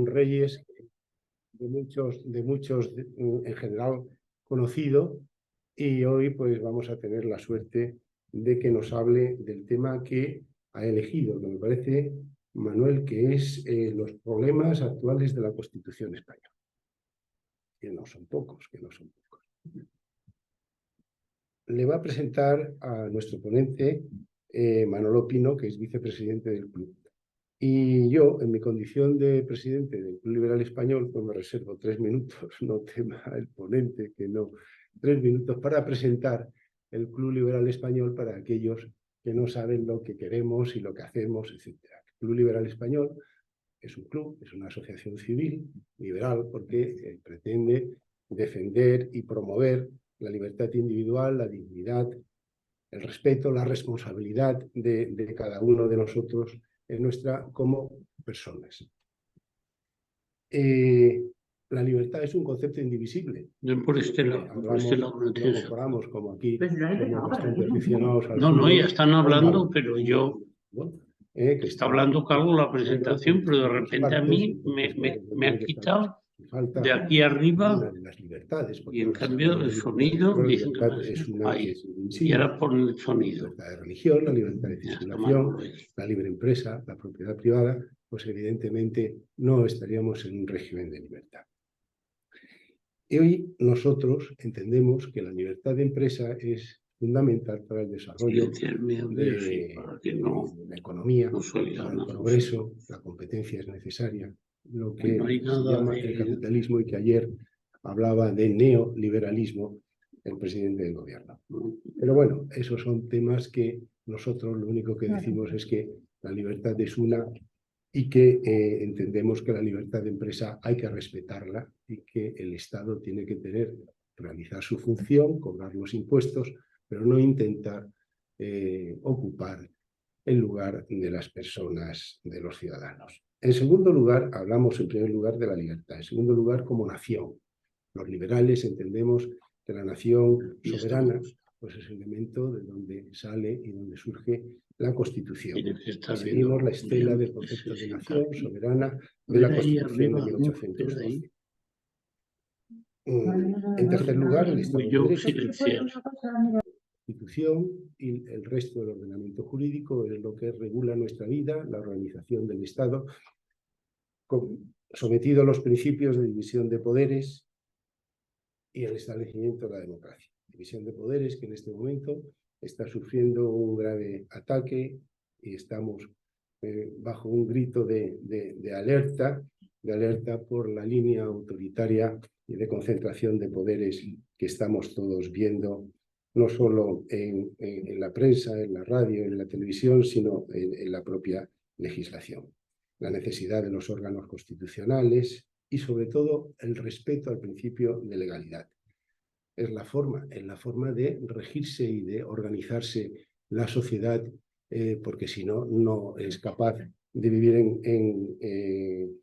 reyes de muchos en general conocido, y hoy pues vamos a tener la suerte de que nos hable del tema que ha elegido, que me parece, Manuel, que es los problemas actuales de la Constitución española. Que no son pocos. Le va a presentar a nuestro ponente Manolo Pino, que es vicepresidente del club. Y yo, en mi condición de presidente del Club Liberal Español, pues me reservo 3 minutos, no tema el ponente, que no, 3 minutos para presentar el Club Liberal Español para aquellos que no saben lo que queremos y lo que hacemos, etc. El Club Liberal Español es un club, es una asociación civil liberal, porque pretende defender y promover la libertad individual, la dignidad, el respeto, la responsabilidad de cada uno de nosotros como personas. La libertad es un concepto indivisible. Por este lado, lo comparamos como aquí, somos bastante aficionados al No, fútbol, ya están hablando, pero yo... que está hablando Carlos la presentación, pero de repente a mí me ha quitado de aquí arriba y en cambio el sonido y ahora por el sonido. La libertad de religión, la libertad de circulación, la libre empresa, la propiedad privada, pues evidentemente no estaríamos en un régimen de libertad. Y hoy nosotros entendemos que la libertad de empresa es fundamental para el desarrollo de la economía, para el progreso, la competencia es necesaria, lo que se llama el capitalismo, y que ayer hablaba de neoliberalismo el presidente del gobierno. Pero bueno, esos son temas que nosotros lo único que decimos es que la libertad es una, y que entendemos que la libertad de empresa hay que respetarla y que el Estado tiene que realizar su función, cobrar los impuestos, pero no intentar ocupar el lugar de las personas, de los ciudadanos. En segundo lugar, hablamos en primer lugar de la libertad. En segundo lugar, como nación. Los liberales entendemos que la nación soberana pues es el elemento de donde sale y donde surge la Constitución. Seguimos la estela del concepto de nación soberana de la Constitución de 1812. En tercer lugar, el Estado de Derecho. La Constitución y el resto del ordenamiento jurídico es lo que regula nuestra vida, la organización del Estado, sometido a los principios de división de poderes y el establecimiento de la democracia. División de poderes que en este momento está sufriendo un grave ataque y estamos bajo un grito de alerta por la línea autoritaria y de concentración de poderes que estamos todos viendo, no solo en la prensa, en la radio, en la televisión, sino en la propia legislación. La necesidad de los órganos constitucionales y, sobre todo, el respeto al principio de legalidad. Es la forma de regirse y de organizarse la sociedad, porque si no, no es capaz de vivir en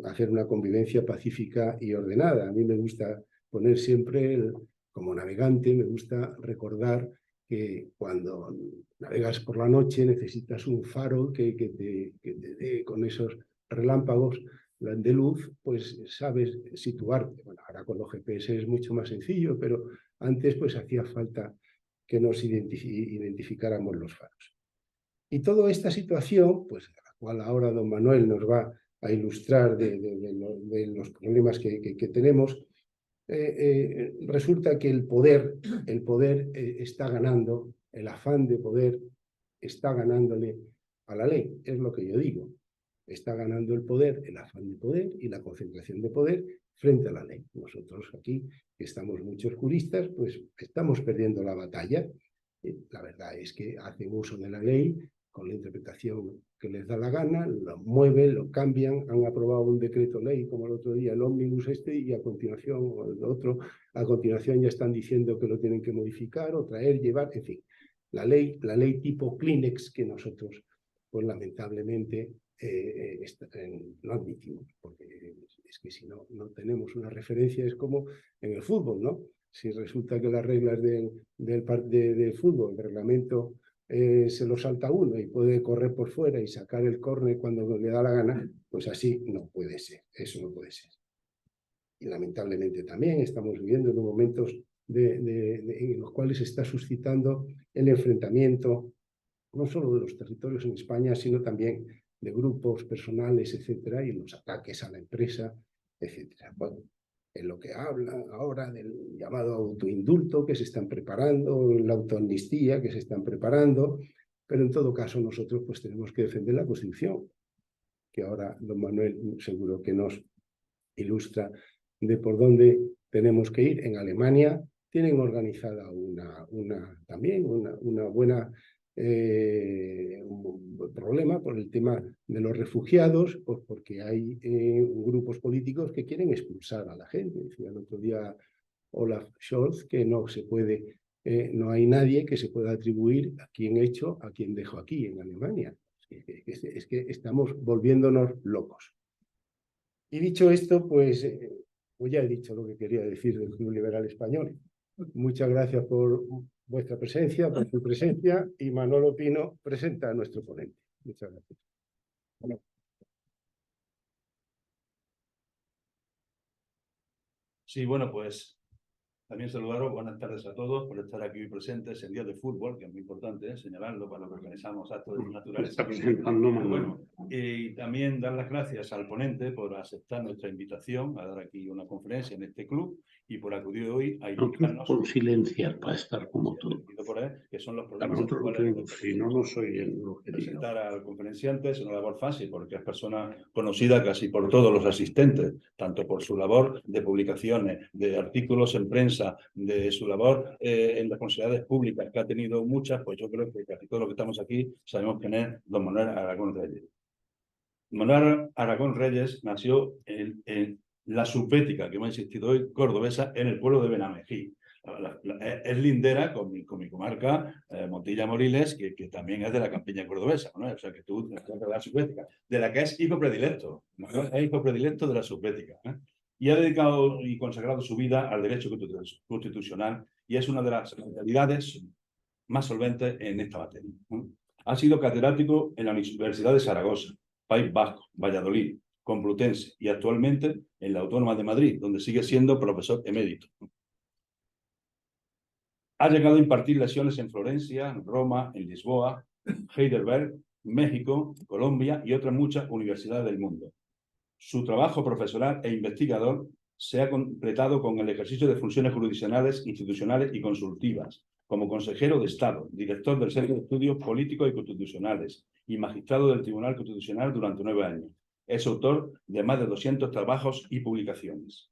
hacer una convivencia pacífica y ordenada. A mí me gusta poner siempre, como navegante, me gusta recordar que cuando navegas por la noche necesitas un faro que te dé con esos relámpagos de luz, pues sabes situarte. Bueno, ahora con los GPS es mucho más sencillo, pero antes pues hacía falta que nos identificáramos los faros. Y toda esta situación, pues a la cual ahora don Manuel nos va a ilustrar de los problemas que tenemos, resulta que el poder está ganando, el afán de poder está ganándole a la ley, es lo que yo digo. Está ganando el poder, el afán de poder y la concentración de poder frente a la ley. Nosotros aquí, que estamos muchos juristas, pues estamos perdiendo la batalla. La verdad es que hacen uso de la ley con la interpretación que les da la gana, lo mueven, lo cambian, han aprobado un decreto ley como el otro día, el ómnibus y a continuación, o el otro, a continuación ya están diciendo que lo tienen que modificar o traer, llevar, en fin. La ley tipo Kleenex que nosotros, pues lamentablemente, no admitimos, porque es que si no tenemos una referencia, es como en el fútbol, ¿no? Si resulta que las reglas del fútbol, el reglamento se lo salta uno y puede correr por fuera y sacar el córner cuando le da la gana, pues así no puede ser, eso no puede ser. Y lamentablemente también estamos viviendo en momentos en los cuales se está suscitando el enfrentamiento, no solo de los territorios en España, sino también de grupos personales, etcétera, y los ataques a la empresa, etcétera. Bueno, en lo que habla ahora del llamado autoindulto que se están preparando, la autoamnistía que se están preparando, pero en todo caso nosotros pues tenemos que defender la Constitución, que ahora don Manuel seguro que nos ilustra de por dónde tenemos que ir. En Alemania tienen organizada también una buena un problema por el tema de los refugiados, pues porque hay grupos políticos que quieren expulsar a la gente. Decía el otro día Olaf Scholz que no se puede, no hay nadie que se pueda atribuir a quién hecho, a quién dejo aquí en Alemania. Es que estamos volviéndonos locos. Y dicho esto, pues ya he dicho lo que quería decir del Club Liberal Español. Muchas gracias por vuestra presencia, por su presencia, y Manolo Pino presenta a nuestro ponente. Muchas gracias. Bueno. Sí, bueno, pues también saludaros, buenas tardes a todos por estar aquí presentes en día de fútbol, que es muy importante señalarlo para lo que organizamos actos naturales. Está presentando Bueno, y también dar las gracias al ponente por aceptar nuestra invitación a dar aquí una conferencia en este club y por acudir hoy a indicarnos con silenciar para estar como tú. Por él, que son los problemas Si no, no soy el presentar al conferenciante. Es una labor fácil porque es persona conocida casi por todos los asistentes, tanto por su labor de publicaciones, de artículos en prensa, de su labor en responsabilidades públicas, que ha tenido muchas. Pues yo creo que casi todos los que estamos aquí sabemos quién es don Manuel Aragón Reyes. Manuel Aragón Reyes nació en la subbética, que hemos insistido hoy, cordobesa, en el pueblo de Benamejí. Es lindera con mi comarca, Montilla-Moriles, que también es de la campiña cordobesa, ¿no? O sea, que tú de la subbética, de la que es hijo predilecto, ¿no? Es hijo predilecto de la subbética, ¿eh? Y ha dedicado y consagrado su vida al derecho constitucional y es una de las realidades más solventes en esta materia, ¿no? Ha sido catedrático en la Universidad de Zaragoza, País Vasco, Valladolid, Complutense y actualmente en la Autónoma de Madrid, donde sigue siendo profesor emérito. Ha llegado a impartir lecciones en Florencia, en Roma, en Lisboa, Heidelberg, México, Colombia y otras muchas universidades del mundo. Su trabajo profesoral e investigador se ha completado con el ejercicio de funciones jurisdiccionales, institucionales y consultivas, como consejero de Estado, director del Centro de Estudios Políticos y Constitucionales y magistrado del Tribunal Constitucional durante 9 años. Es autor de más de 200 trabajos y publicaciones.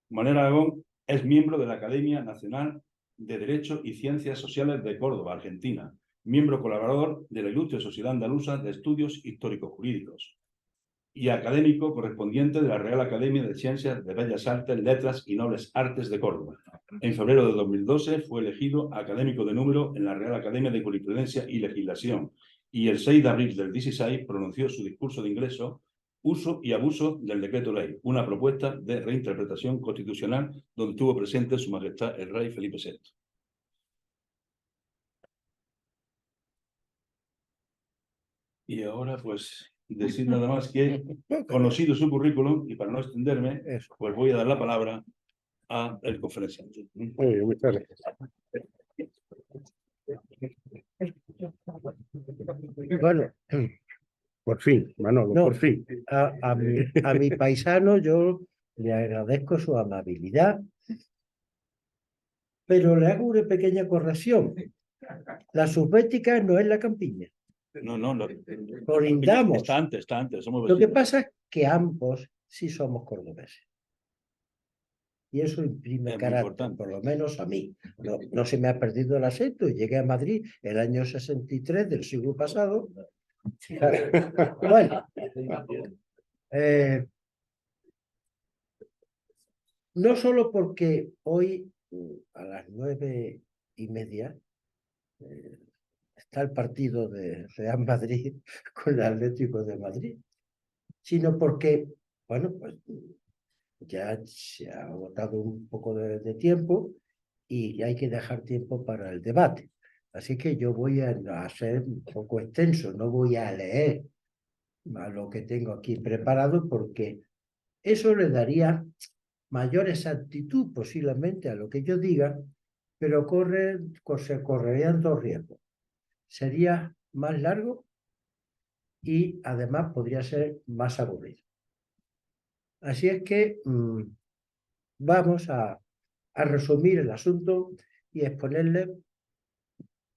Manuel Aragón es miembro de la Academia Nacional de Derecho y Ciencias Sociales de Córdoba, Argentina, miembro colaborador de la Ilustre Sociedad Andaluza de Estudios Históricos Jurídicos y académico correspondiente de la Real Academia de Ciencias de Bellas Artes, Letras y Nobles Artes de Córdoba. En febrero de 2012 fue elegido académico de número en la Real Academia de Jurisprudencia y Legislación y el 6 de abril del 16 pronunció su discurso de ingreso Uso y abuso del decreto ley, una propuesta de reinterpretación constitucional donde estuvo presente Su Majestad el Rey Felipe VI. Y ahora, pues, decir nada más que, conocido su currículum, y para no extenderme, pues voy a dar la palabra al conferenciante. Muy bien, muchas gracias. Bueno, por fin, Manolo, no, por fin. A mi paisano yo le agradezco su amabilidad, pero le hago una pequeña corrección. La subbética no es la campiña. No. Colindamos. Está antes. Lo que pasa es que ambos sí somos cordobeses. Y eso imprime carácter, por lo menos a mí. No se me ha perdido el acento. Llegué a Madrid el año 63 del siglo pasado. Bueno, no solo porque hoy a las 9:30 está el partido de Real Madrid con el Atlético de Madrid, sino porque, bueno, pues ya se ha agotado un poco de tiempo y hay que dejar tiempo para el debate. Así que yo voy a ser un poco extenso, no voy a leer a lo que tengo aquí preparado porque eso le daría mayor exactitud posiblemente a lo que yo diga, pero se correrían dos riesgos. Sería más largo y además podría ser más aburrido. Así es que vamos a resumir el asunto y exponerle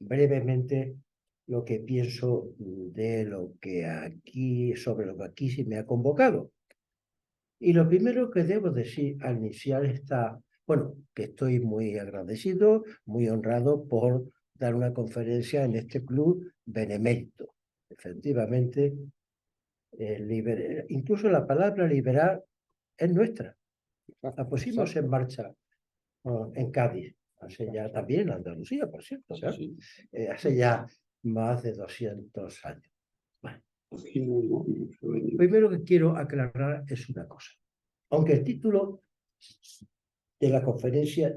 brevemente lo que pienso de lo que aquí, sobre lo que aquí se me ha convocado. Y lo primero que debo decir al iniciar bueno, que estoy muy agradecido, muy honrado por dar una conferencia en este club benemérito. Efectivamente, incluso la palabra liberal es nuestra. La pusimos en marcha en Cádiz, hace ya también en Andalucía, por cierto, ¿no? Sí. Hace ya más de 200 años. Bueno. Primero que quiero aclarar es una cosa. Aunque el título de la conferencia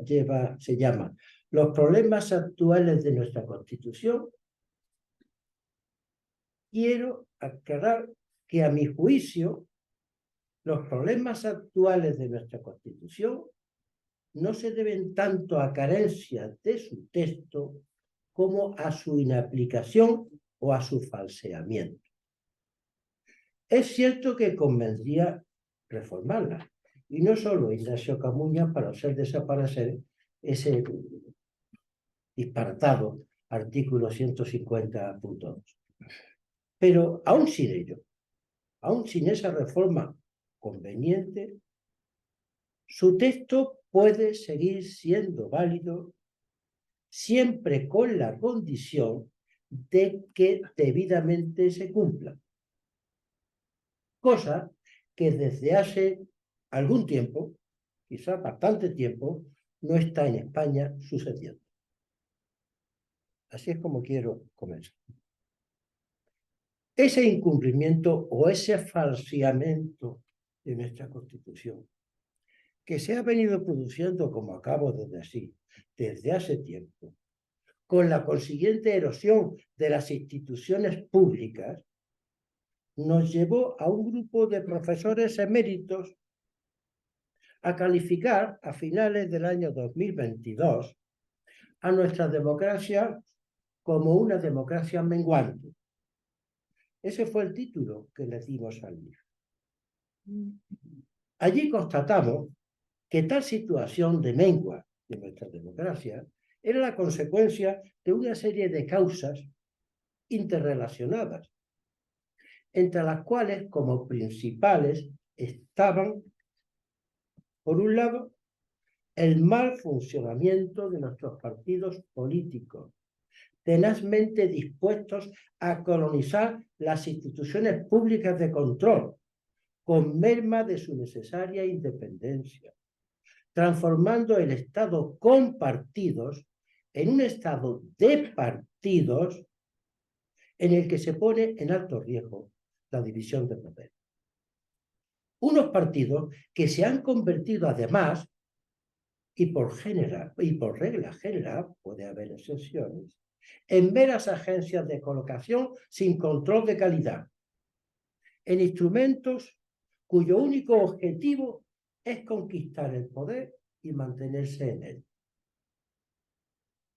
se llama Los problemas actuales de nuestra Constitución, quiero aclarar que a mi juicio los problemas actuales de nuestra Constitución no se deben tanto a carencias de su texto como a su inaplicación o a su falseamiento. Es cierto que convendría reformarla, y no solo Ignacio Camuñas para hacer desaparecer ese disparatado artículo 150.2. Pero aún sin ello, aún sin esa reforma conveniente, su texto puede seguir siendo válido siempre con la condición de que debidamente se cumpla. Cosa que desde hace algún tiempo, quizás bastante tiempo, no está en España sucediendo. Así es como quiero comenzar. Ese incumplimiento o ese falseamiento de nuestra Constitución, que se ha venido produciendo, como acabo de decir, desde hace tiempo, con la consiguiente erosión de las instituciones públicas, nos llevó a un grupo de profesores eméritos a calificar a finales del año 2022 a nuestra democracia como una democracia menguante. Ese fue el título que le dimos al libro. Allí constatamos que tal situación de mengua de nuestra democracia era la consecuencia de una serie de causas interrelacionadas, entre las cuales como principales estaban, por un lado, el mal funcionamiento de nuestros partidos políticos, tenazmente dispuestos a colonizar las instituciones públicas de control, con merma de su necesaria independencia, transformando el Estado con partidos en un Estado de partidos en el que se pone en alto riesgo la división de poder. Unos partidos que se han convertido además, y por regla general, puede haber excepciones, en meras agencias de colocación sin control de calidad, en instrumentos cuyo único objetivo es conquistar el poder y mantenerse en él.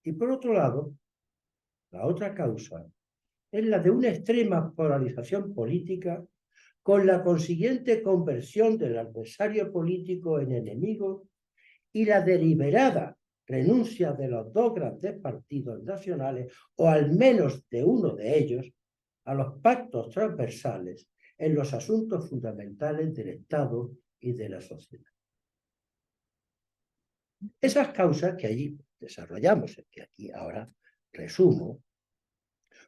Y por otro lado, la otra causa es la de una extrema polarización política con la consiguiente conversión del adversario político en enemigo y la deliberada renuncia de los dos grandes partidos nacionales, o al menos de uno de ellos, a los pactos transversales en los asuntos fundamentales del Estado y de la sociedad. Esas causas que allí desarrollamos, que aquí ahora resumo,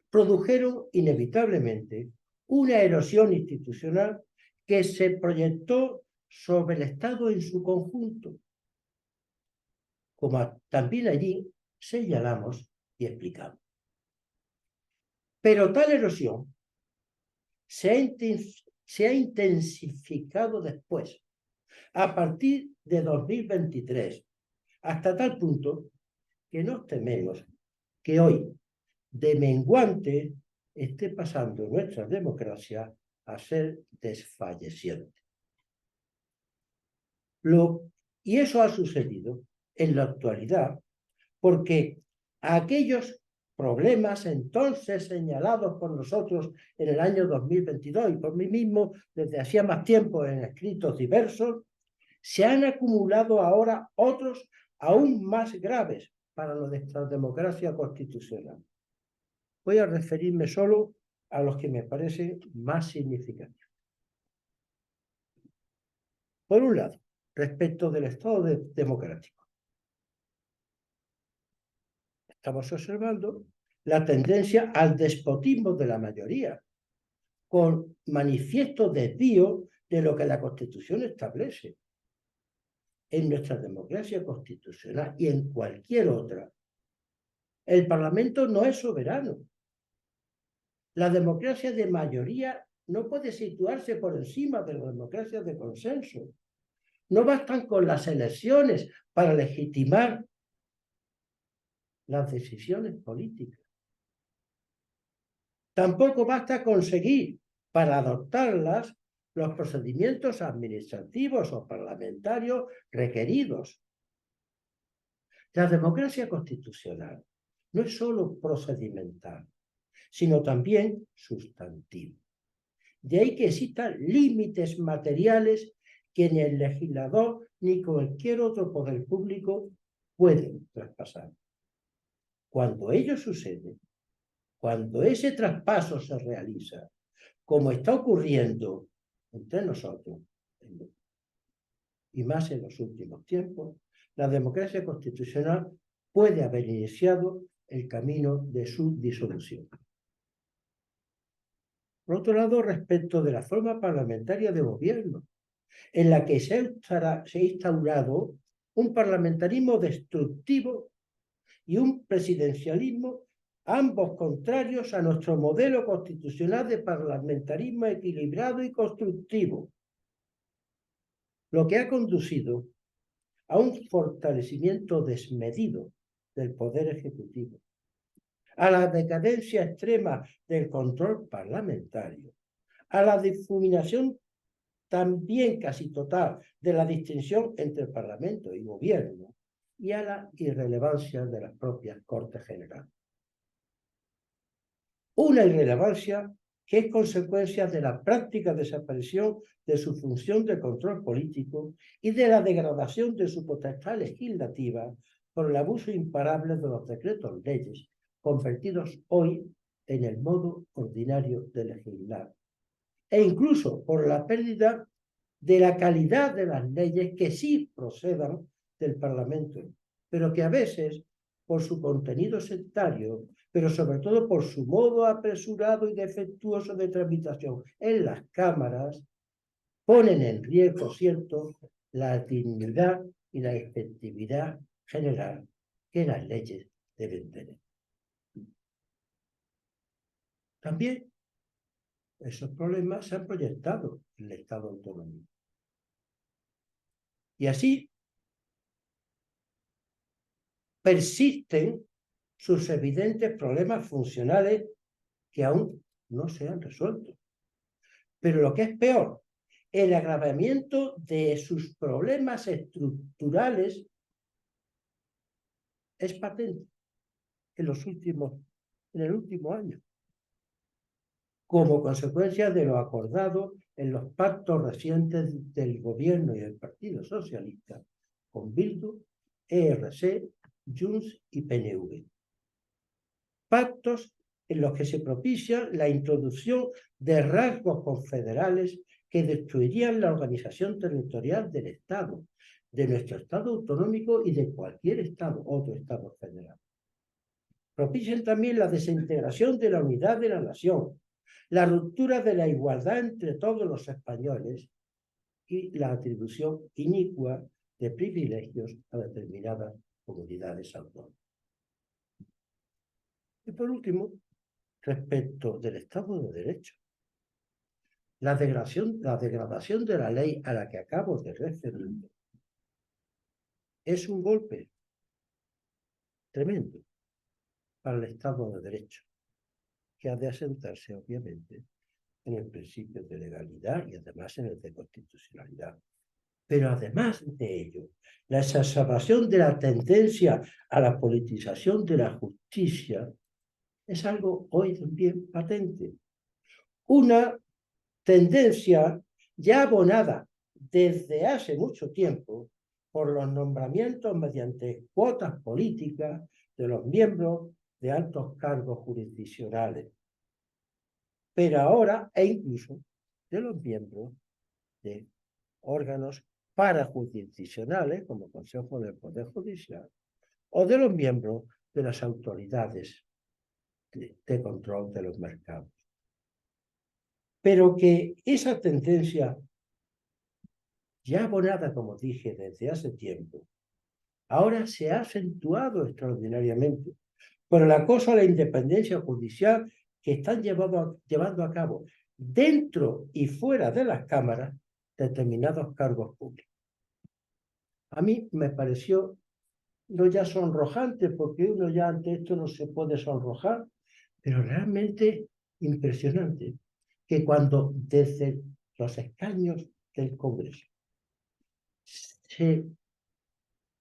produjeron inevitablemente una erosión institucional que se proyectó sobre el Estado en su conjunto, como también allí señalamos y explicamos. Pero tal erosión se ha intensificado después, a partir de 2023, hasta tal punto que nos tememos que hoy, de menguante esté pasando nuestra democracia a ser desfalleciente. Y eso ha sucedido en la actualidad porque aquellos problemas entonces señalados por nosotros en el año 2022 y por mí mismo desde hacía más tiempo en escritos diversos, se han acumulado ahora otros aún más graves para nuestra democracia constitucional. Voy a referirme solo a los que me parecen más significativos. Por un lado, respecto del Estado democrático. Estamos observando la tendencia al despotismo de la mayoría, con manifiesto desvío de lo que la Constitución establece. En nuestra democracia constitucional y en cualquier otra, el Parlamento no es soberano. La democracia de mayoría no puede situarse por encima de la democracia de consenso. No bastan con las elecciones para legitimar las decisiones políticas. Tampoco basta conseguir para adoptarlas los procedimientos administrativos o parlamentarios requeridos. La democracia constitucional no es solo procedimental, sino también sustantiva. De ahí que existan límites materiales que ni el legislador ni cualquier otro poder público pueden traspasar. Cuando ello sucede, cuando ese traspaso se realiza, como está ocurriendo entre nosotros, y más en los últimos tiempos, la democracia constitucional puede haber iniciado el camino de su disolución. Por otro lado, respecto de la forma parlamentaria de gobierno, en la que se ha instaurado un parlamentarismo destructivo y un presidencialismo, ambos contrarios a nuestro modelo constitucional de parlamentarismo equilibrado y constructivo, lo que ha conducido a un fortalecimiento desmedido del poder ejecutivo, a la decadencia extrema del control parlamentario, a la difuminación también casi total de la distinción entre Parlamento y Gobierno y a la irrelevancia de las propias Cortes Generales. Una irrelevancia que es consecuencia de la práctica desaparición de su función de control político y de la degradación de su potestad legislativa por el abuso imparable de los decretos leyes, convertidos hoy en el modo ordinario de legislar, e incluso por la pérdida de la calidad de las leyes que sí procedan del Parlamento, pero que a veces, por su contenido sectario, pero sobre todo por su modo apresurado y defectuoso de tramitación en las cámaras, ponen en riesgo, cierto, la dignidad y la efectividad general que las leyes deben tener. También esos problemas se han proyectado en el Estado autonómico. Y así persisten sus evidentes problemas funcionales que aún no se han resuelto. Pero lo que es peor, el agravamiento de sus problemas estructurales es patente en el último año, como consecuencia de lo acordado en los pactos recientes del Gobierno y del Partido Socialista con Bildu, ERC, Junts y PNV. Pactos en los que se propicia la introducción de rasgos confederales que destruirían la organización territorial del Estado, de nuestro Estado autonómico y de cualquier otro Estado federal. Propician también la desintegración de la unidad de la nación, la ruptura de la igualdad entre todos los españoles y la atribución inicua de privilegios a determinadas comunidades autónomas. Y por último, respecto del Estado de Derecho, la degradación de la ley a la que acabo de referirme es un golpe tremendo para el Estado de Derecho. que ha de asentarse, obviamente, en el principio de legalidad y además en el de constitucionalidad. Pero además de ello, la exacerbación de la tendencia a la politización de la justicia es algo hoy también patente. Una tendencia ya abonada desde hace mucho tiempo por los nombramientos mediante cuotas políticas de los miembros de altos cargos jurisdiccionales, pero ahora e incluso de los miembros de órganos parajurisdiccionales como Consejo del Poder Judicial o de los miembros de las autoridades de control de los mercados. Pero que esa tendencia ya abonada, como dije, desde hace tiempo, ahora se ha acentuado extraordinariamente por el acoso a la independencia judicial que están llevando a cabo dentro y fuera de las cámaras determinados cargos públicos. A mí me pareció no ya sonrojante, porque uno ya ante esto no se puede sonrojar, pero realmente impresionante que cuando desde los escaños del Congreso se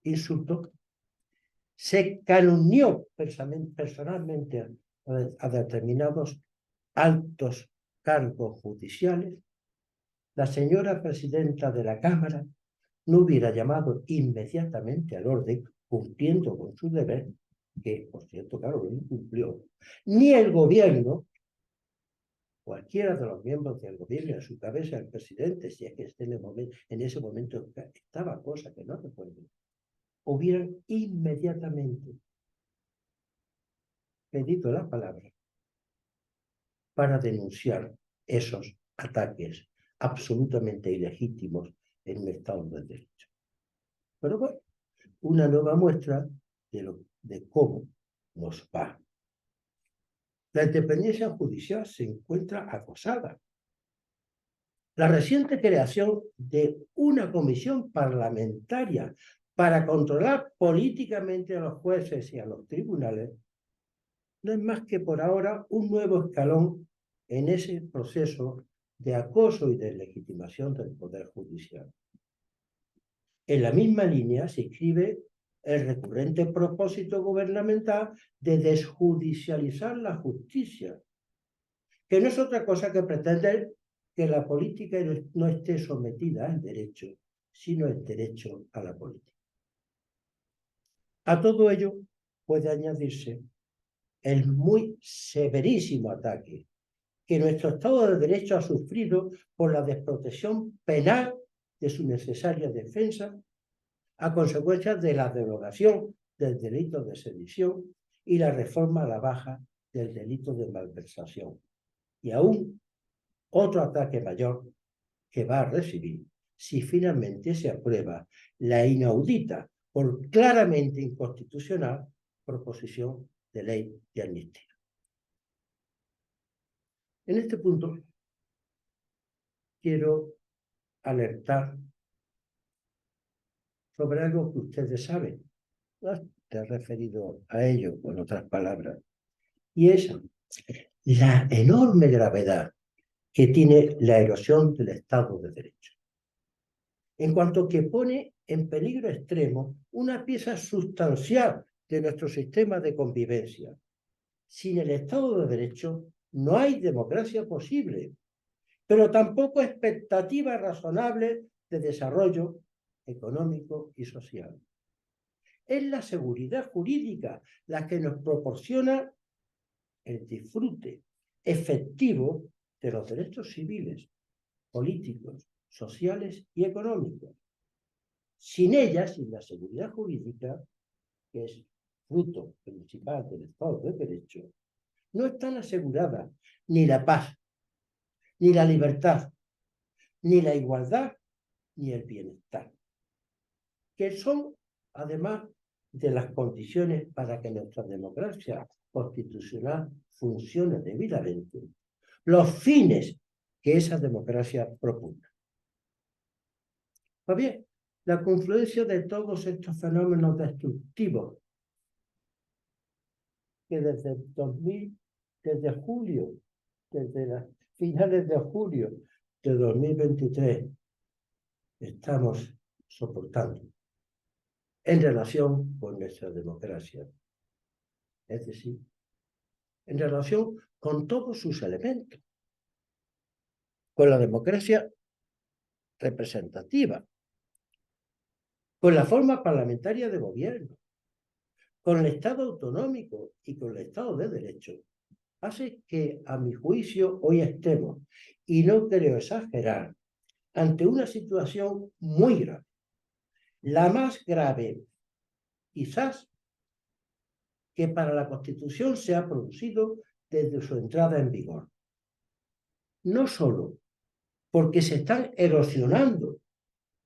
insultó, se calumnió personalmente a determinados altos cargos judiciales, la señora presidenta de la Cámara no hubiera llamado inmediatamente al orden, cumpliendo con su deber, que, por cierto, claro, lo incumplió, ni el gobierno, cualquiera de los miembros del gobierno, a su cabeza el presidente, si es que en ese momento estaba, cosa que no recuerdo, hubieran inmediatamente pedido la palabra para denunciar esos ataques absolutamente ilegítimos en un Estado de Derecho. Pero bueno, una nueva muestra de cómo nos va. La independencia judicial se encuentra acosada. La reciente creación de una comisión parlamentaria para controlar políticamente a los jueces y a los tribunales no es más que por ahora un nuevo escalón en ese proceso de acoso y deslegitimación del Poder Judicial. En la misma línea se inscribe el recurrente propósito gubernamental de desjudicializar la justicia, que no es otra cosa que pretender que la política no esté sometida al derecho, sino el derecho a la política. A todo ello puede añadirse el muy severísimo ataque que nuestro Estado de Derecho ha sufrido por la desprotección penal de su necesaria defensa a consecuencia de la derogación del delito de sedición y la reforma a la baja del delito de malversación. Y aún otro ataque mayor que va a recibir si finalmente se aprueba la inaudita, por claramente inconstitucional, proposición de ley de amnistía. En este punto quiero alertar sobre algo que ustedes saben. Te has referido a ello con otras palabras. Y es la enorme gravedad que tiene la erosión del Estado de Derecho. En cuanto que pone en peligro extremo una pieza sustancial de nuestro sistema de convivencia. Sin el Estado de Derecho no hay democracia posible, pero tampoco expectativa razonable de desarrollo económico y social. Es la seguridad jurídica la que nos proporciona el disfrute efectivo de los derechos civiles, políticos, sociales y económicos. Sin ella, sin la seguridad jurídica, que es fruto principal del Estado de Derecho, no están aseguradas ni la paz, ni la libertad, ni la igualdad, ni el bienestar, que son, además, de las condiciones para que nuestra democracia constitucional funcione debidamente, los fines que esa democracia propugna. Pues bien, la confluencia de todos estos fenómenos destructivos que desde 2000 desde julio, desde las finales de julio de 2023, estamos soportando en relación con nuestra democracia. Es decir, en relación con todos sus elementos, con la democracia representativa, con la forma parlamentaria de gobierno, con el Estado autonómico y con el Estado de Derecho, hace que, a mi juicio, hoy estemos, y no creo exagerar, ante una situación muy grave. La más grave, quizás, que para la Constitución se ha producido desde su entrada en vigor. No solo porque se están erosionando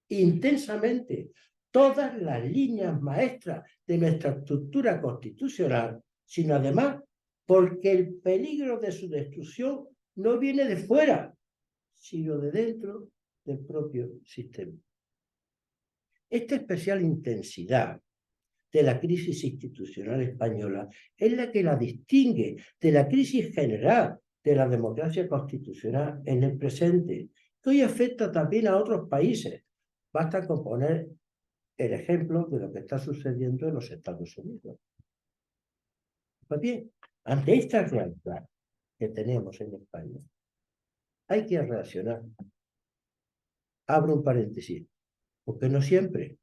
intensamente todas las líneas maestras de nuestra estructura constitucional, sino además porque el peligro de su destrucción no viene de fuera, sino de dentro del propio sistema. Esta especial intensidad de la crisis institucional española es la que la distingue de la crisis general de la democracia constitucional en el presente, que hoy afecta también a otros países. Basta con poner el ejemplo de lo que está sucediendo en los Estados Unidos. Pues bien, ante esta realidad que tenemos en España, hay que reaccionar. Abro un paréntesis, porque no siempre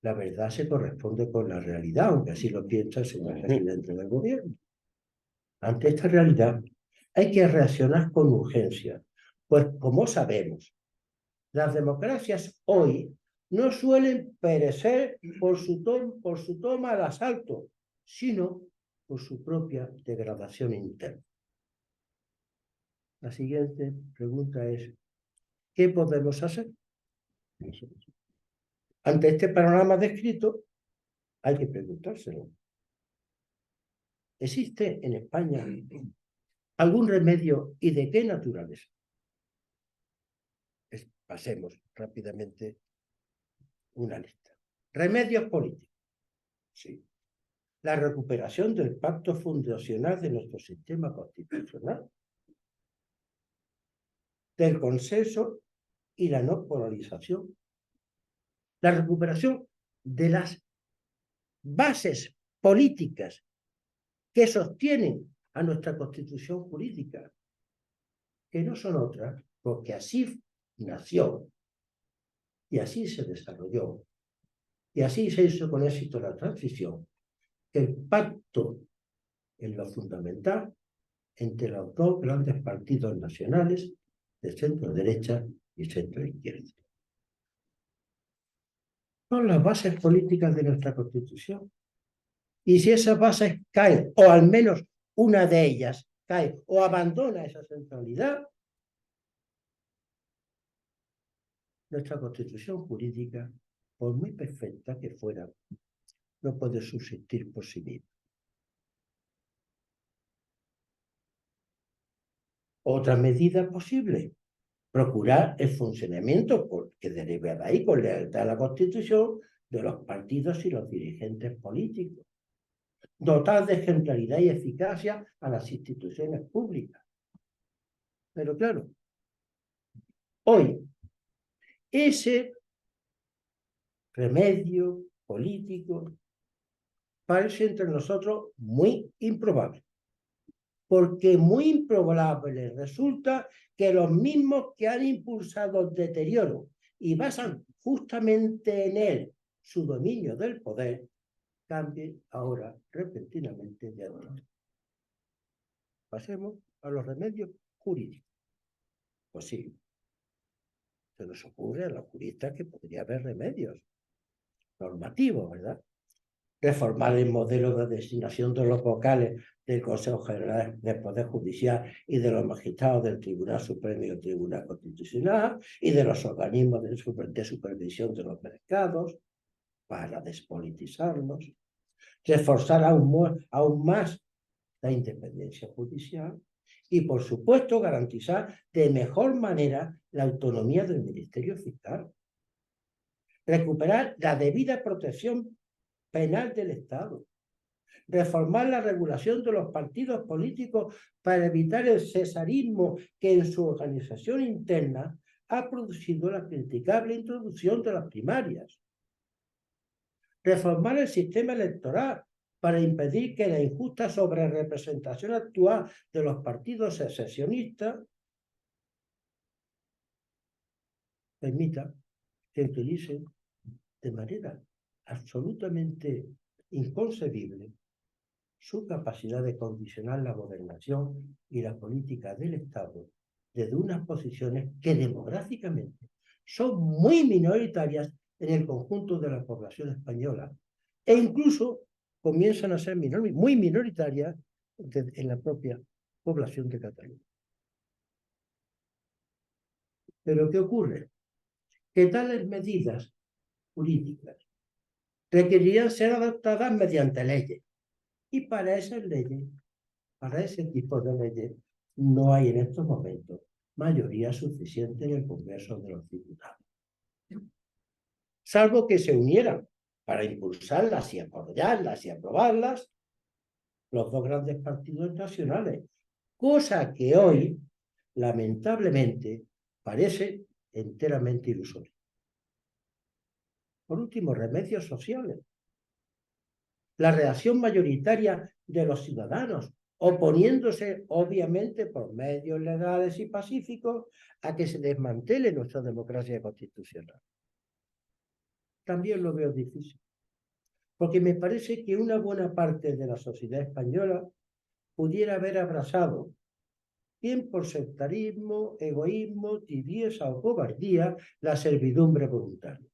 la verdad se corresponde con la realidad, aunque así lo piensa el señor presidente del gobierno. Ante esta realidad hay que reaccionar con urgencia, pues como sabemos, las democracias hoy no suelen perecer por su toma al asalto, sino por su propia degradación interna. La siguiente pregunta es, ¿qué podemos hacer? Ante este panorama descrito, hay que preguntárselo. ¿Existe en España algún remedio y de qué naturaleza? Pasemos rápidamente una lista. Remedios políticos. Sí. La recuperación del pacto fundacional de nuestro sistema constitucional, del consenso y la no polarización. La recuperación de las bases políticas que sostienen a nuestra constitución jurídica, que no son otras, porque así nació y así se desarrolló y así se hizo con éxito la transición, el pacto en lo fundamental entre los dos grandes partidos nacionales de centro derecha y centro izquierda. Son las bases políticas de nuestra Constitución. Y si esas bases caen, o al menos una de ellas cae o abandona esa centralidad, nuestra Constitución jurídica, por muy perfecta que fuera, no puede subsistir por sí misma. Otra medida posible, procurar el funcionamiento que deriva de ahí con lealtad a la Constitución de los partidos y los dirigentes políticos. Dotar de ejemplaridad y eficacia a las instituciones públicas. Pero claro, hoy ese remedio político parece entre nosotros muy improbable. Porque muy improbable resulta que los mismos que han impulsado el deterioro y basan justamente en él su dominio del poder, cambien ahora repentinamente de actitud. Pasemos a los remedios jurídicos. Pues sí, se nos ocurre a los juristas que podría haber remedios normativos, ¿verdad? Reformar el modelo de designación de los vocales del Consejo General del Poder Judicial y de los magistrados del Tribunal Supremo y del Tribunal Constitucional y de los organismos de supervisión de los mercados para despolitizarlos, reforzar aún más la independencia judicial y, por supuesto, garantizar de mejor manera la autonomía del Ministerio Fiscal, recuperar la debida protección penal del Estado, reformar la regulación de los partidos políticos para evitar el cesarismo que en su organización interna ha producido la criticable introducción de las primarias, reformar el sistema electoral para impedir que la injusta sobrerepresentación actual de los partidos secesionistas permita que utilicen de manera absolutamente inconcebible su capacidad de condicionar la gobernación y la política del Estado desde unas posiciones que demográficamente son muy minoritarias en el conjunto de la población española e incluso comienzan a ser muy minoritarias en la propia población de Cataluña. Pero ¿qué ocurre? Que tales medidas políticas requerirían ser adoptadas mediante leyes. Y para esas leyes, para ese tipo de leyes, no hay en estos momentos mayoría suficiente en el Congreso de los Diputados. Salvo que se unieran para impulsarlas y apoyarlas y aprobarlas los dos grandes partidos nacionales, cosa que hoy, lamentablemente, parece enteramente ilusoria. Por último, remedios sociales. La reacción mayoritaria de los ciudadanos, oponiéndose obviamente por medios legales y pacíficos a que se desmantele nuestra democracia constitucional. También lo veo difícil, porque me parece que una buena parte de la sociedad española pudiera haber abrazado, bien por sectarismo, egoísmo, tibieza o cobardía, la servidumbre voluntaria.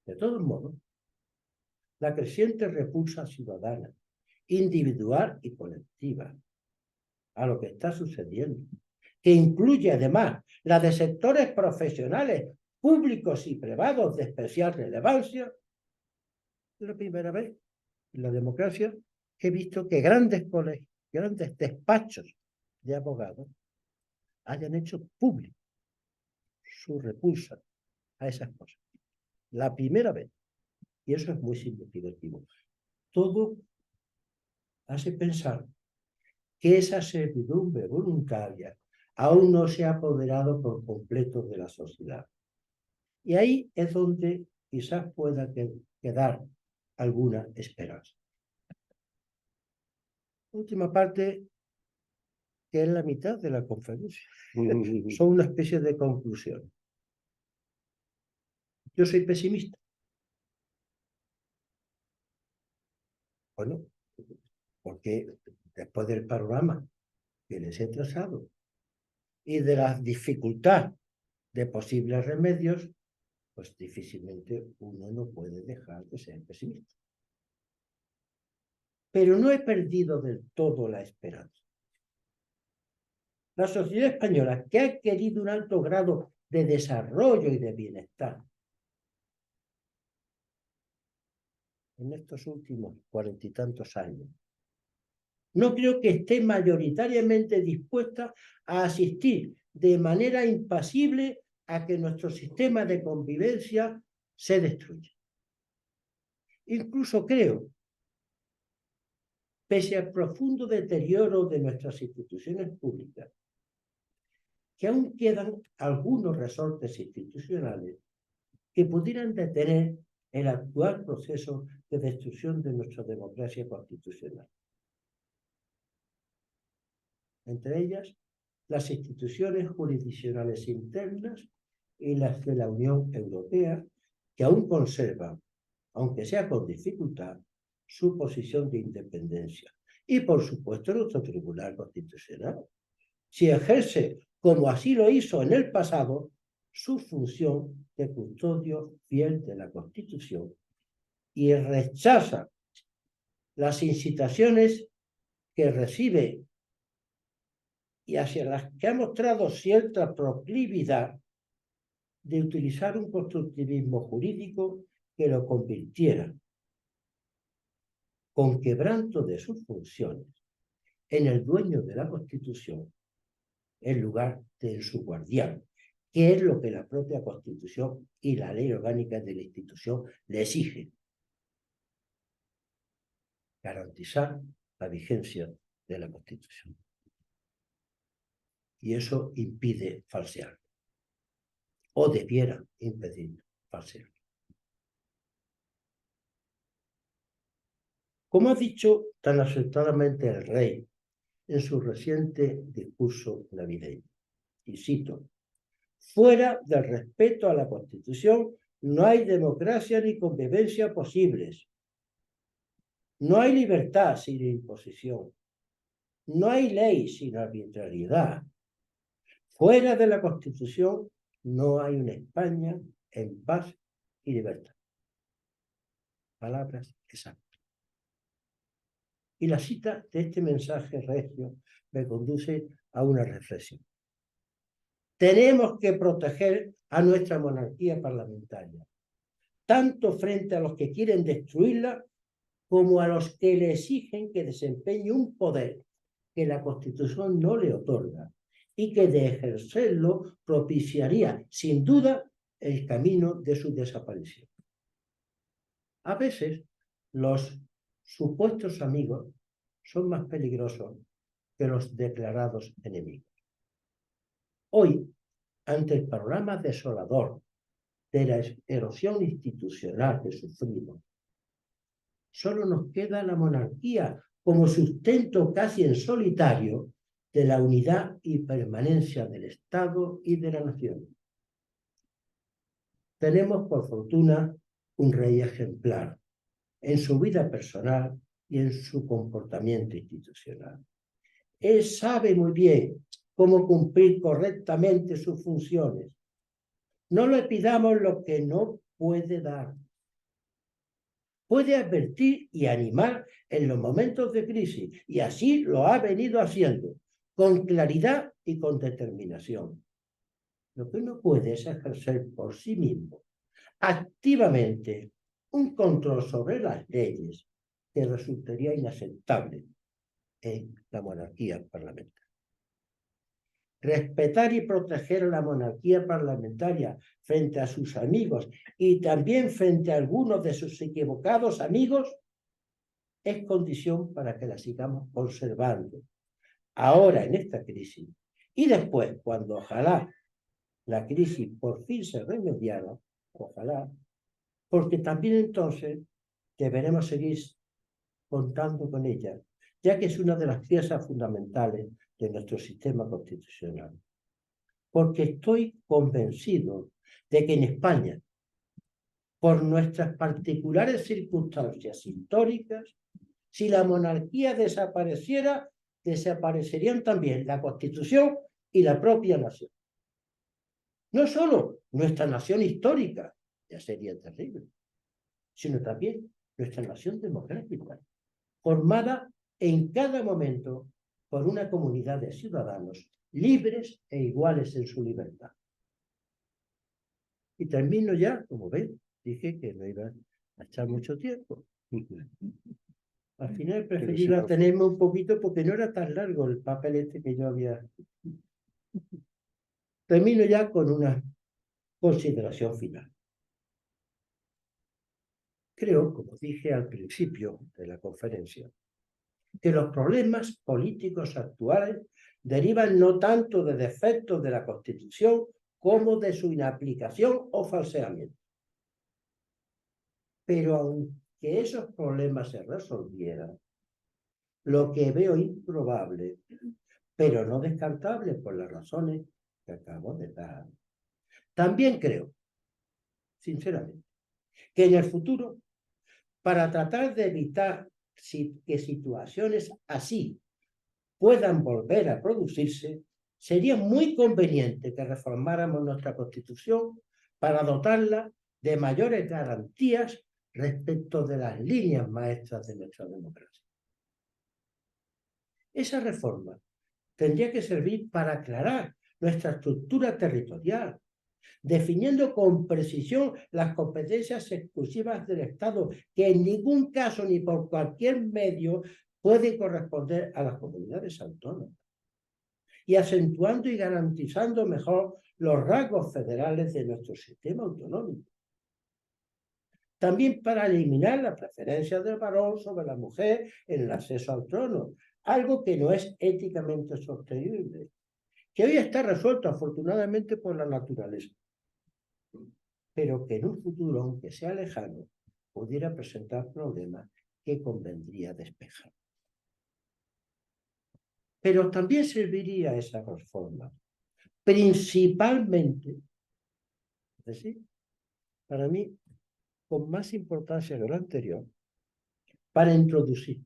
De todos modos, la creciente repulsa ciudadana, individual y colectiva, a lo que está sucediendo, que incluye además la de sectores profesionales, públicos y privados de especial relevancia, es la primera vez en la democracia que he visto que grandes colegios, grandes despachos de abogados hayan hecho público su repulsa a esas cosas. La primera vez. Y eso es muy significativo. Todo hace pensar que esa servidumbre voluntaria aún no se ha apoderado por completo de la sociedad. Y ahí es donde quizás pueda quedar alguna esperanza. Última parte, que es la mitad de la conferencia. Son una especie de conclusión. Yo soy pesimista. Bueno, porque después del panorama que les he trazado y de la dificultad de posibles remedios, pues difícilmente uno no puede dejar de ser pesimista. Pero no he perdido del todo la esperanza. La sociedad española, que ha adquirido un alto grado de desarrollo y de bienestar en estos últimos 40 y tantos años, no creo que esté mayoritariamente dispuesta a asistir de manera impasible a que nuestro sistema de convivencia se destruya. Incluso creo, pese al profundo deterioro de nuestras instituciones públicas, que aún quedan algunos resortes institucionales que pudieran detener el actual proceso de destrucción de nuestra democracia constitucional. Entre ellas, las instituciones jurisdiccionales internas y las de la Unión Europea, que aún conservan, aunque sea con dificultad, su posición de independencia. Y, por supuesto, nuestro Tribunal Constitucional, si ejerce, como así lo hizo en el pasado, su función de custodio fiel de la Constitución y rechaza las incitaciones que recibe y hacia las que ha mostrado cierta proclividad de utilizar un constructivismo jurídico que lo convirtiera, con quebranto de sus funciones, en el dueño de la Constitución, en lugar de su guardián, que es lo que la propia Constitución y la ley orgánica de la institución le exigen. garantizar la vigencia de la Constitución. Y eso impide falsear, o debiera impedir falsear. Como ha dicho tan acertadamente el rey en su reciente discurso navideño, y cito: fuera del respeto a la Constitución no hay democracia ni convivencia posibles. No hay libertad sin imposición. No hay ley sin arbitrariedad. Fuera de la Constitución no hay una España en paz y libertad. Palabras exactas. Y la cita de este mensaje regio me conduce a una reflexión. Tenemos que proteger a nuestra monarquía parlamentaria, tanto frente a los que quieren destruirla como a los que le exigen que desempeñe un poder que la Constitución no le otorga y que de ejercerlo propiciaría, sin duda, el camino de su desaparición. A veces, los supuestos amigos son más peligrosos que los declarados enemigos. Hoy, ante el panorama desolador de la erosión institucional que sufrimos, solo nos queda la monarquía como sustento casi en solitario de la unidad y permanencia del Estado y de la nación. Tenemos, por fortuna, un rey ejemplar en su vida personal y en su comportamiento institucional. Él sabe muy bien cómo cumplir correctamente sus funciones. No le pidamos lo que no puede dar. Puede advertir y animar en los momentos de crisis, y así lo ha venido haciendo, con claridad y con determinación. Lo que no puede es ejercer por sí mismo, activamente, un control sobre las leyes que resultaría inaceptable en la monarquía parlamentaria. Respetar y proteger a la monarquía parlamentaria frente a sus amigos y también frente a algunos de sus equivocados amigos es condición para que la sigamos conservando ahora en esta crisis y después, cuando ojalá la crisis por fin se remediara, ojalá, porque también entonces deberemos seguir contando con ella, ya que es una de las piezas fundamentales de nuestro sistema constitucional. Porque estoy convencido de que en España, por nuestras particulares circunstancias históricas, si la monarquía desapareciera, desaparecerían también la Constitución y la propia nación. No solo nuestra nación histórica, ya sería terrible, sino también nuestra nación democrática, formada en cada momento por una comunidad de ciudadanos libres e iguales en su libertad. Y termino ya, como ven, dije que no iba a echar mucho tiempo. Al final preferí tenerme un poquito porque no era tan largo el papel este que yo había. Termino ya con una consideración final. Creo, como dije al principio de la conferencia, que los problemas políticos actuales derivan no tanto de defectos de la Constitución como de su inaplicación o falseamiento. Pero aunque esos problemas se resolvieran, lo que veo improbable, pero no descartable por las razones que acabo de dar, también creo, sinceramente, que en el futuro, para tratar de evitar que situaciones así puedan volver a producirse, sería muy conveniente que reformáramos nuestra Constitución para dotarla de mayores garantías respecto de las líneas maestras de nuestra democracia. Esa reforma tendría que servir para aclarar nuestra estructura territorial, definiendo con precisión las competencias exclusivas del Estado, que en ningún caso ni por cualquier medio pueden corresponder a las comunidades autónomas, y acentuando y garantizando mejor los rasgos federales de nuestro sistema autonómico. también para eliminar la preferencia del varón sobre la mujer en el acceso al trono, algo que no es éticamente sostenible, que hoy está resuelto afortunadamente por la naturaleza, pero que en un futuro, aunque sea lejano, pudiera presentar problemas que convendría despejar. Pero también serviría esa reforma, principalmente, es decir, para mí, con más importancia que lo anterior, para introducir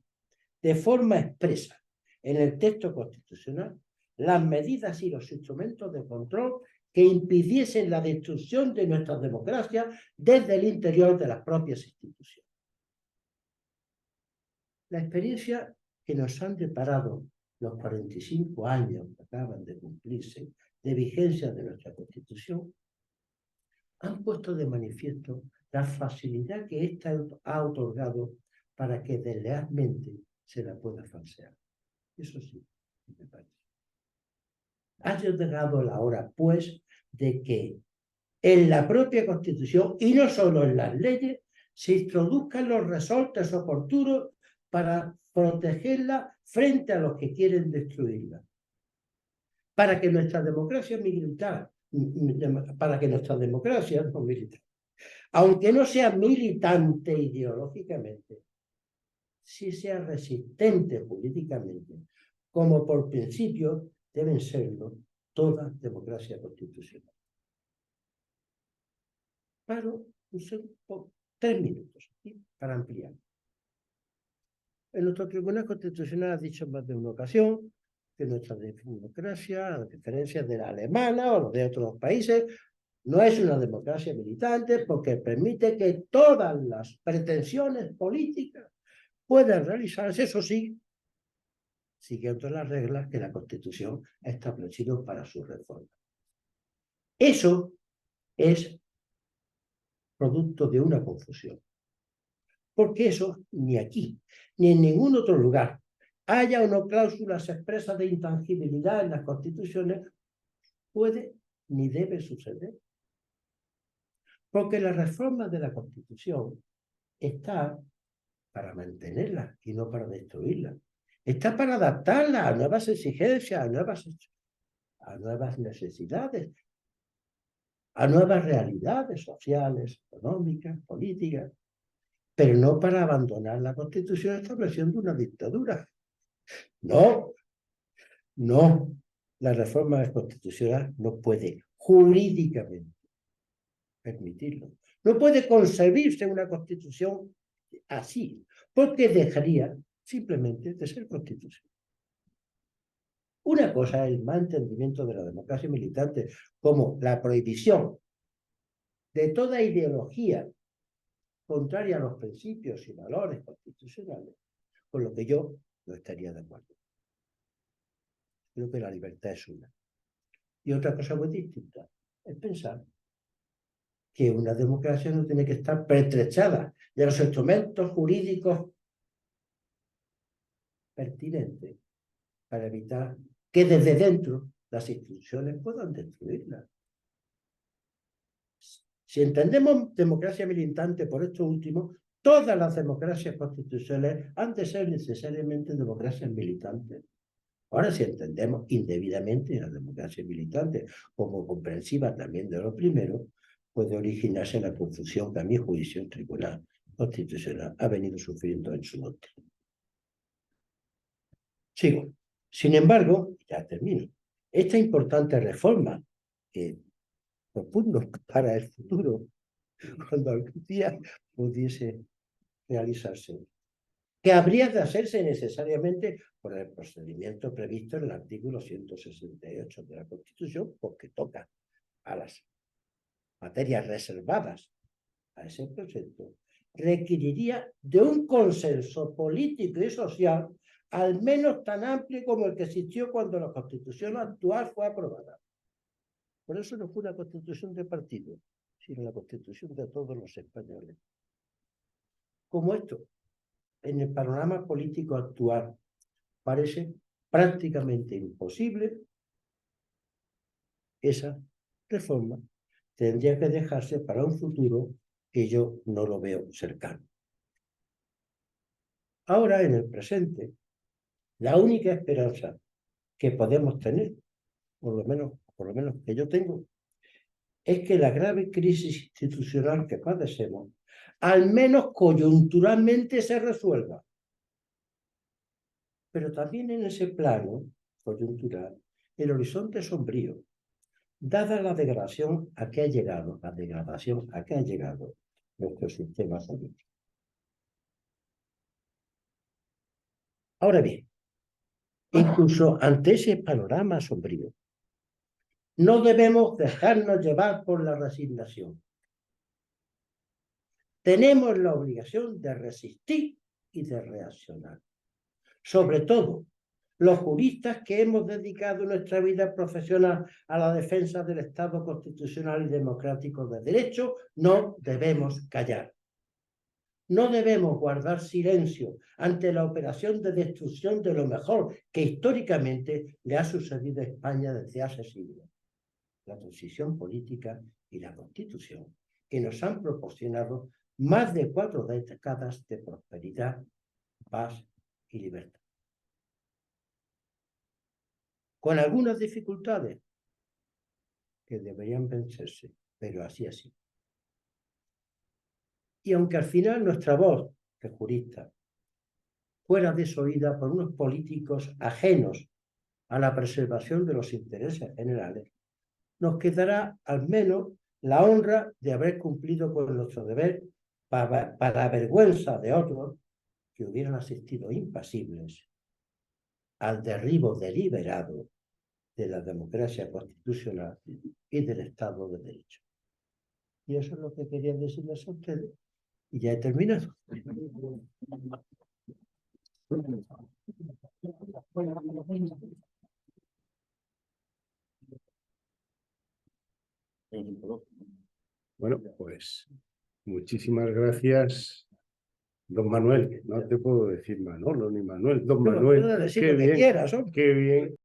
de forma expresa en el texto constitucional las medidas y los instrumentos de control que impidiesen la destrucción de nuestra democracia desde el interior de las propias instituciones. La experiencia que nos han deparado los 45 años que acaban de cumplirse de vigencia de nuestra Constitución han puesto de manifiesto la facilidad que ésta ha otorgado para que deslealmente se la pueda falsear. Eso sí, me parece. Ha llegado la hora, pues, de que en la propia Constitución, y no solo en las leyes, se introduzcan los resortes oportunos para protegerla frente a los que quieren destruirla. Para que nuestra democracia militar, aunque no sea militante ideológicamente, sí sea resistente políticamente, como por principio deben serlo toda democracia constitucional. Paro 3 minutos para ampliar. En nuestro Tribunal Constitucional ha dicho en más de una ocasión que nuestra democracia, a diferencia de la alemana o de otros países, no es una democracia militante porque permite que todas las pretensiones políticas puedan realizarse, eso sí, siguiendo las reglas que la Constitución ha establecido para su reforma. Eso es producto de una confusión. Porque eso, ni aquí, ni en ningún otro lugar, haya o no cláusulas expresas de intangibilidad en las constituciones, puede ni debe suceder. Porque la reforma de la Constitución está para mantenerla y no para destruirla. Está para adaptarla a nuevas exigencias, a nuevas necesidades, a nuevas realidades sociales, económicas, políticas, pero no para abandonar la Constitución estableciendo una dictadura. No, no. La reforma constitucional no puede jurídicamente permitirlo. No puede concebirse una Constitución así, porque dejaría simplemente de ser Constitución. Una cosa es el mal entendimiento de la democracia militante como la prohibición de toda ideología contraria a los principios y valores constitucionales, con lo que yo no estaría de acuerdo. Creo que la libertad es una. Y otra cosa muy distinta es pensar que una democracia no tiene que estar pertrechada de los instrumentos jurídicos pertinentes para evitar que desde dentro las instituciones puedan destruirla. Si entendemos democracia militante por esto último, todas las democracias constitucionales han de ser necesariamente democracias militantes. Ahora, si entendemos indebidamente la democracia militante como comprensiva también de lo primero, puede originarse la confusión que a mi juicio el Tribunal Constitucional ha venido sufriendo en su doctrina. Sigo. Sin embargo, ya termino, esta importante reforma que propugno para el futuro, cuando algún día pudiese realizarse, que habría de hacerse necesariamente por el procedimiento previsto en el artículo 168 de la Constitución, porque toca a las materias reservadas a ese proyecto, requeriría de un consenso político y social al menos tan amplio como el que existió cuando la Constitución actual fue aprobada. Por eso no fue una Constitución de partido, sino la Constitución de todos los españoles. Como esto, en el panorama político actual, parece prácticamente imposible, esa reforma tendría que dejarse para un futuro y yo no lo veo cercano. Ahora, en el presente, la única esperanza que podemos tener, por lo menos que yo tengo, es que la grave crisis institucional que padecemos, al menos coyunturalmente, se resuelva. Pero también en ese plano coyuntural, el horizonte es sombrío, dada la degradación a que ha llegado nuestro sistema político. Ahora bien, incluso ante ese panorama sombrío, no debemos dejarnos llevar por la resignación. Tenemos la obligación de resistir y de reaccionar. Sobre todo, los juristas que hemos dedicado nuestra vida profesional a la defensa del Estado constitucional y democrático de derecho, no debemos callar. No debemos guardar silencio ante la operación de destrucción de lo mejor que históricamente le ha sucedido a España desde hace siglos. La transición política y la Constitución, que nos han proporcionado más de 4 décadas de prosperidad, paz y libertad. Con algunas dificultades que deberían vencerse, pero así ha sido. Y aunque al final nuestra voz de jurista fuera desoída por unos políticos ajenos a la preservación de los intereses generales, nos quedará al menos la honra de haber cumplido con nuestro deber para vergüenza de otros que hubieran asistido impasibles al derribo deliberado de la democracia constitucional y del Estado de Derecho. Y eso es lo que quería decirles a ustedes. Y ya he terminado. Bueno, pues muchísimas gracias, don Manuel. No te puedo decir Manolo ni Manuel, don Manuel. Qué bien. Qué bien.